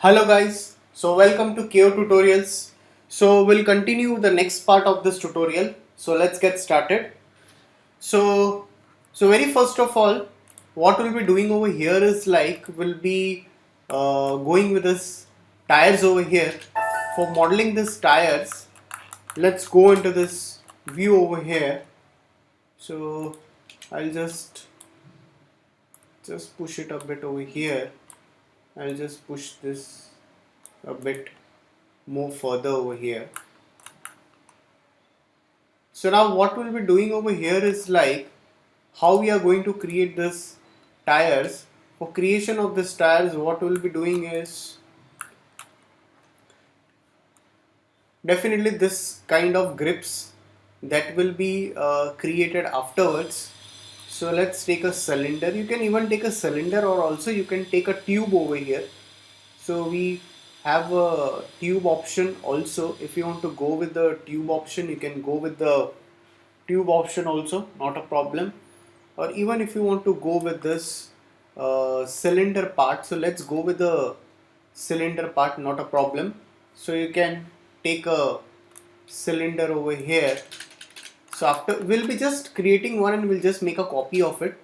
Hello guys, so welcome to KO Tutorials. So we'll continue the next part of this tutorial. So let's get started. So, very first of all, what we'll be doing over here is like we'll be going with this tires over here. For modeling this tires, let's go into this view over here. So I'll just push it a bit over here. I'll just push this a bit more further over here. So now what we'll be doing over here is like how we are going to create this tires. For creation of this tires, what we'll be doing is definitely this kind of grips that will be created afterwards. So let's take a cylinder. You can even take a cylinder, or also you can take a tube over here. So we have a tube option also. If you want to go with the tube option, you can go with the tube option also, not a problem. Or even if you want to go with this cylinder part, so let's go with the cylinder part, not a problem. So you can take a cylinder over here. So after, we'll be just creating one and we'll just make a copy of it.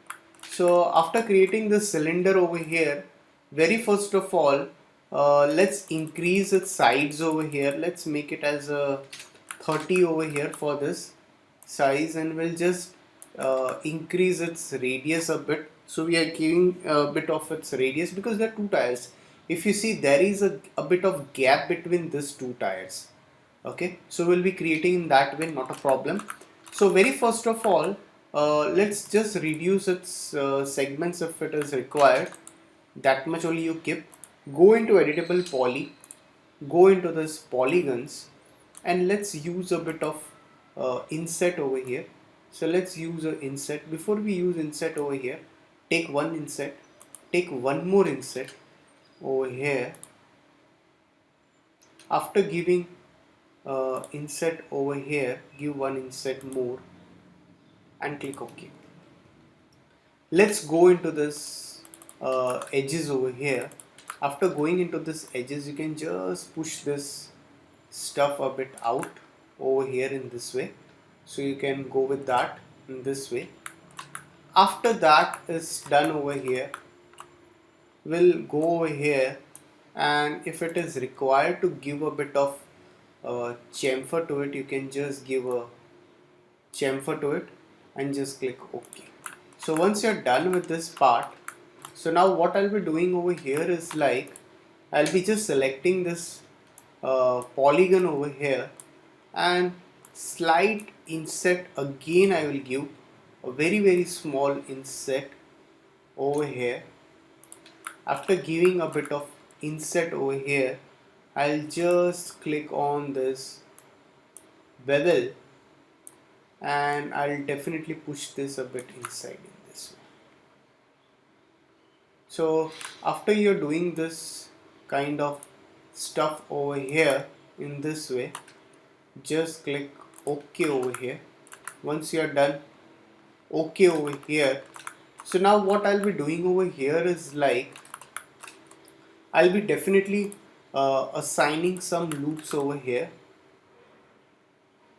So after creating this cylinder over here, very first of all, let's increase its sides over here. Let's make it as a 30 over here for this size, and we'll just increase its radius a bit. So we are giving a bit of its radius because there are two tires. If you see, there is a bit of gap between these two tires. Okay, so we'll be creating in that way, not a problem. So very first of all, let's just reduce its segments if it is required. That much only you keep. Go into editable poly, go into this polygons, and let's use a bit of inset over here. So let's use an inset. Before we use inset over here, take one inset, take one more inset over here. After giving inset over here, give one inset more and click OK. Let's go into this edges over here. After going into this edges, you can just push this stuff a bit out over here in this way. So you can go with that in this way. After that is done over here, we'll go over here, and if it is required to give a bit of chamfer to it, you can just give a chamfer to it and just click OK. So once you're done with this part, so now what I'll be doing over here is like I'll be just selecting this polygon over here, and slight inset again. I will give a very small inset over here. After giving a bit of inset over here, I'll just click on this bevel, and I'll definitely push this a bit inside in this way. So after you're doing this kind of stuff over here in this way, just click OK over here. Once you're done, OK over here. So now what I'll be doing over here is like I'll be definitely assigning some loops over here.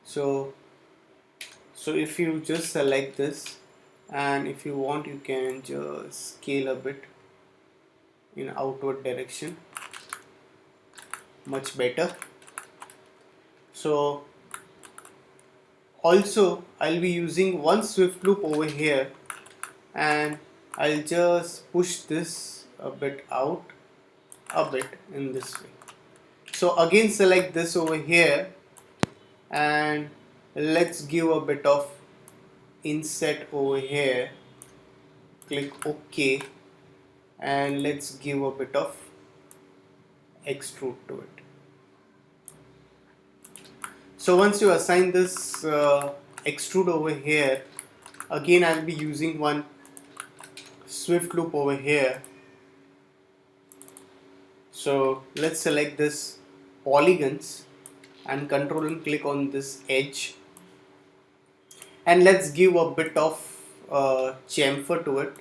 So if you just select this, and if you want, you can just scale a bit in outward direction, much better. So also I'll be using one swift loop over here, and I'll just push this a bit out a bit in this way. So again select this over here, and let's give a bit of inset over here, click OK, and let's give a bit of extrude to it. So once you assign this extrude over here, again I'll be using one swift loop over here. So let's select this polygons and control and click on this edge, and let's give a bit of chamfer to it,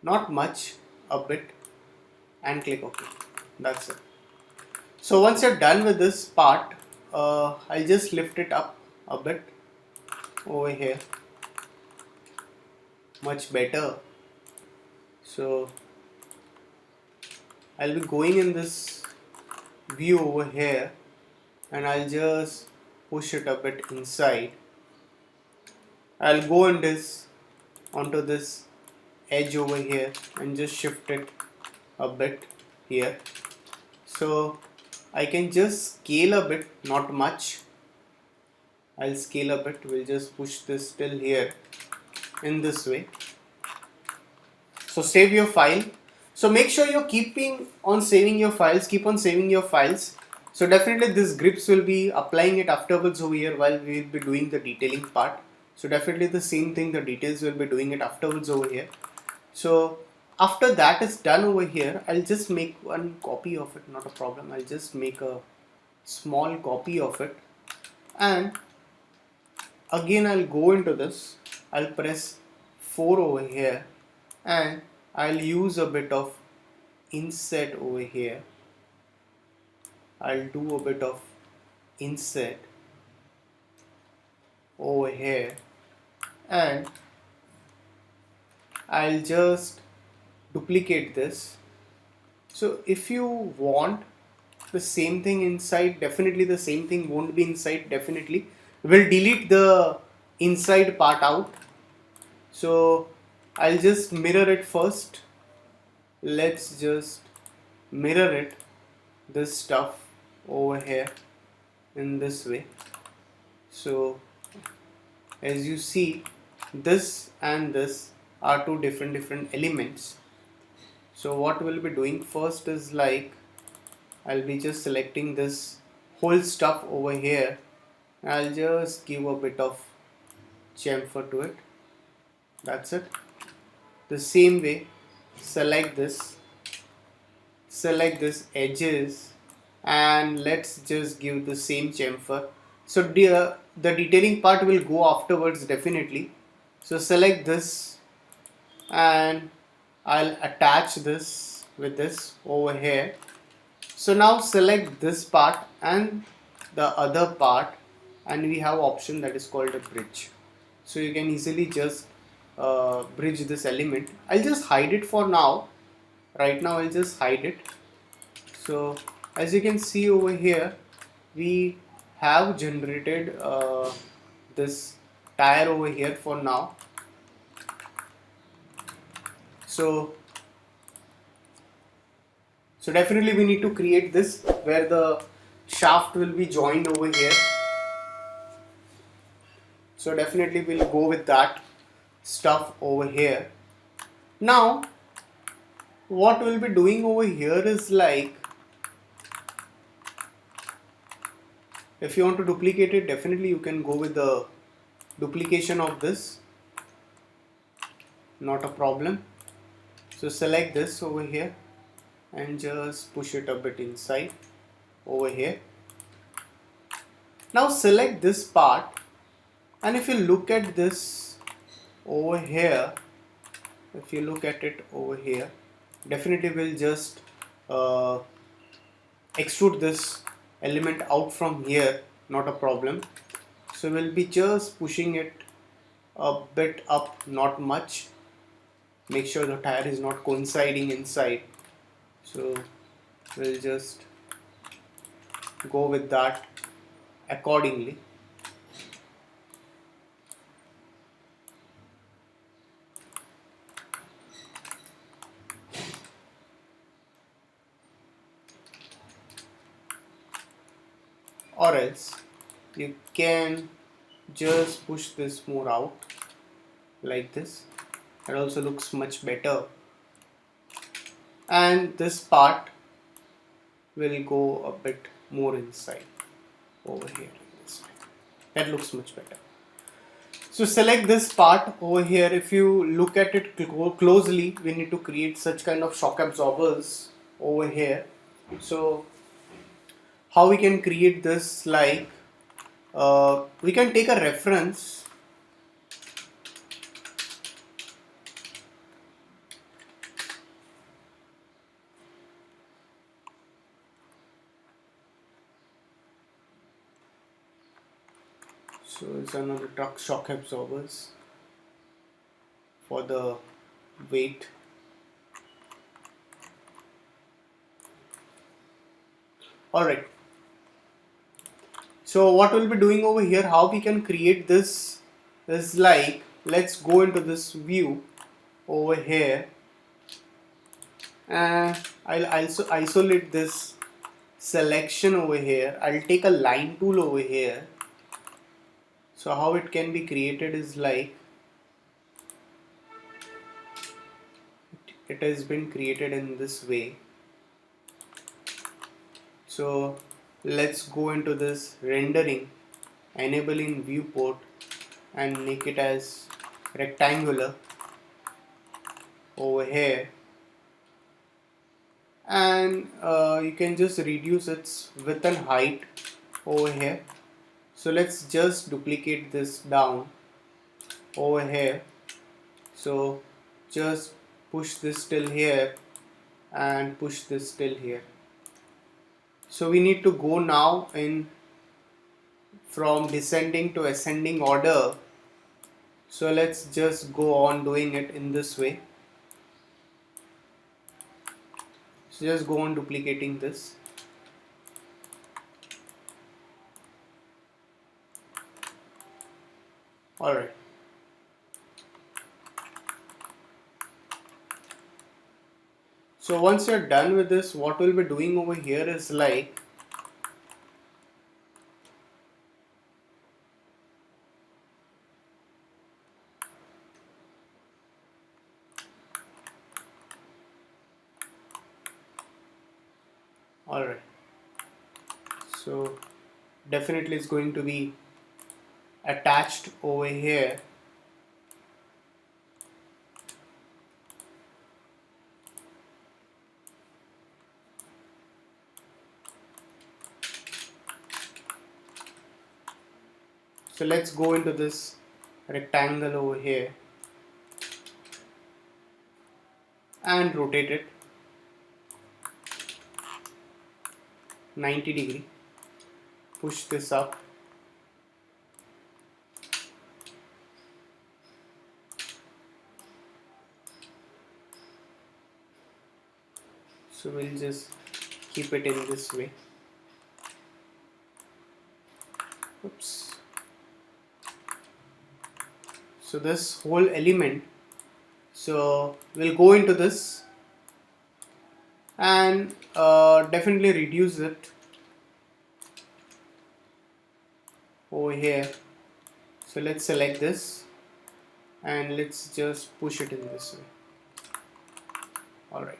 not much, a bit. and click OK. That's it. So once you're done with this part, I'll just lift it up a bit over here, much better. So I'll be going in this view over here and I'll just push it a bit inside. I'll go in this onto this edge over here and just shift it a bit here. So I can just scale a bit, not much. I'll scale a bit. We'll just push this till here in this way. So save your file. So make sure you're keeping on saving your files. Keep on saving your files. So definitely this grips will be applying it afterwards over here while we will be doing the detailing part. So definitely the same thing, the details will be doing it afterwards over here. So after that is done over here, I'll just make one copy of it, not a problem. I'll just make a small copy of it and again I'll go into this. I'll press 4 over here and I'll use a bit of inset over here. I'll do a bit of inset over here and I'll just duplicate this. So if you want the same thing inside, definitely the same thing won't be inside, definitely. We'll delete the inside part out. So I'll just mirror it first. Let's just mirror it, this stuff over here in this way. So as you see, this and this are two different elements. So what we'll be doing first is like I'll be just selecting this whole stuff over here. I'll just give a bit of chamfer to it. That's it. The same way, select this edges and let's just give the same chamfer. So the detailing part will go afterwards definitely. So select this and I'll attach this with this over here. So now select this part and the other part and we have option that is called a bridge. So you can easily just bridge this element. I'll just hide it for now. Right now I'll just hide it. So as you can see over here, we have generated this tire over here for now. So definitely we need to create this where the shaft will be joined over here. So definitely we'll go with that stuff over here. Now what we'll be doing over here is like, if you want to duplicate it, definitely you can go with the duplication of this, not a problem. So select this over here and just push it a bit inside over here. Now select this part and if you look at this over here, if you look at it over here, definitely we'll just extrude this element out from here, not a problem. So we'll be just pushing it a bit up, not much. Make sure the tire is not coinciding inside. So we'll just go with that accordingly. Or else you can just push this more out like this. It also looks much better. And this part will go a bit more inside over here. That looks much better. So select this part over here. If you look at it closely, we need to create such kind of shock absorbers over here. So how we can create this, like we can take a reference So it's another truck shock absorbers for the weight. Alright. So what we'll be doing over here, how we can create this is like, let's go into this view over here, and I'll also isolate this selection over here. I'll take a line tool over here. So how it can be created is like, it has been created in this way. So let's go into this rendering, enabling viewport, and make it as rectangular over here, and you can just reduce its width and height over here. So let's just duplicate this down over here. So just push this till here and push this till here. So we need to go now in from descending to ascending order. So let's just go on doing it in this way. So just go on duplicating this. Alright. So once you're done with this, what we'll be doing over here is like, alright, so definitely it's going to be attached over here. So let's go into this rectangle over here and rotate it 90 degree. Push this up. So we'll just keep it in this way. Oops. So this whole element, so we'll go into this and definitely reduce it over here. So let's select this and let's just push it in this way. Alright.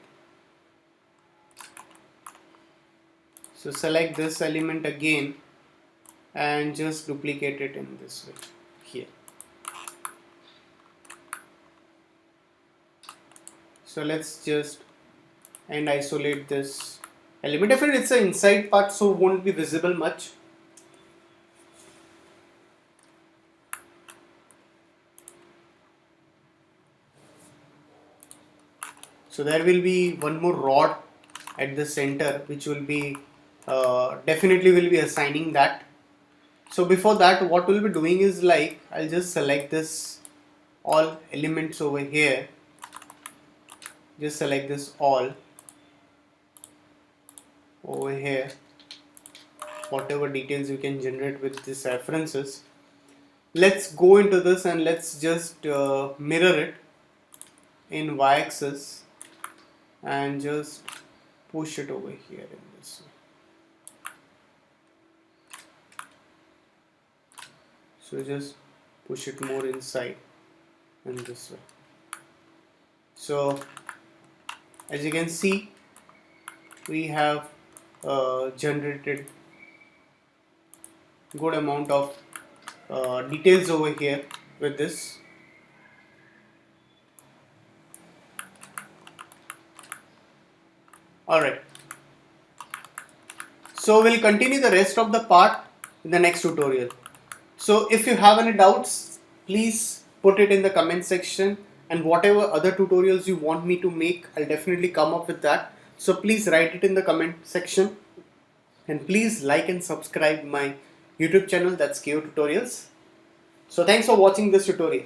So select this element again and just duplicate it in this way here. So let's just and isolate this element. Definitely it's an inside part, so won't be visible much. So there will be one more rod at the center, which will be definitely will be assigning that. So before that, what we'll be doing is like, I'll just select this all elements over here. Just select this all over here. Whatever details you can generate with these references. Let's go into this and let's just mirror it in y-axis and just push it over here in this way. So just push it more inside in this way. So as you can see, we have generated good amount of details over here with this. Alright. So we'll continue the rest of the part in the next tutorial. So if you have any doubts, please put it in the comment section, and whatever other tutorials you want me to make, I'll definitely come up with that. So please write it in the comment section, and please like and subscribe my YouTube channel, that's KO Tutorials. So thanks for watching this tutorial.